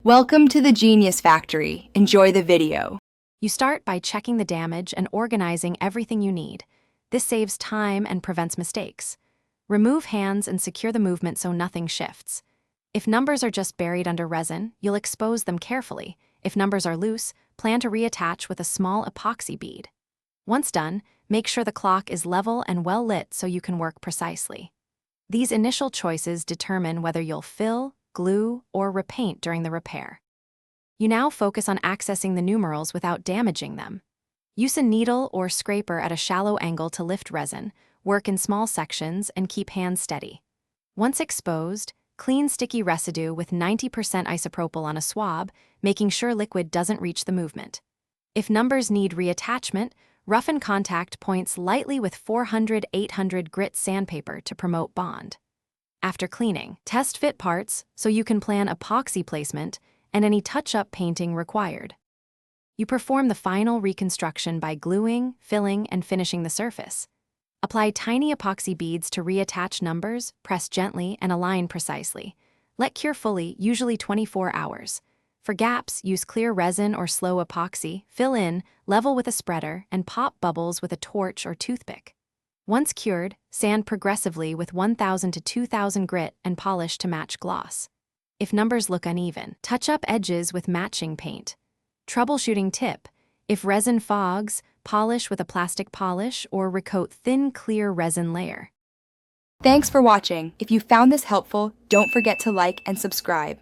Welcome to the Genius Factory. Enjoy the video. You start by checking the damage and organizing everything you need. This saves time and prevents mistakes. Remove hands and secure the movement so nothing shifts. If numbers are just buried under resin, you'll expose them carefully. If numbers are loose, plan to reattach with a small epoxy bead. Once done, make sure the clock is level and well lit so you can work precisely. These initial choices determine whether you'll fill, glue, or repaint during the repair. You now focus on accessing the numerals without damaging them. Use a needle or scraper at a shallow angle to lift resin, work in small sections, and keep hands steady. Once exposed, clean sticky residue with 90% isopropyl on a swab, making sure liquid doesn't reach the movement. If numbers need reattachment, roughen contact points lightly with 400-800 grit sandpaper to promote bond. After cleaning, test fit parts so you can plan epoxy placement and any touch-up painting required. You perform the final reconstruction by gluing, filling, and finishing the surface. Apply tiny epoxy beads to reattach numbers, press gently, and align precisely. Let cure fully, usually 24 hours. For gaps, use clear resin or slow epoxy, fill in, level with a spreader, and pop bubbles with a torch or toothpick. Once cured, sand progressively with 1,000 to 2,000 grit and polish to match gloss. If numbers look uneven, touch up edges with matching paint. Troubleshooting tip: if resin fogs, polish with a plastic polish or recoat thin, clear resin layer. Thanks for watching. If you found this helpful, don't forget to like and subscribe.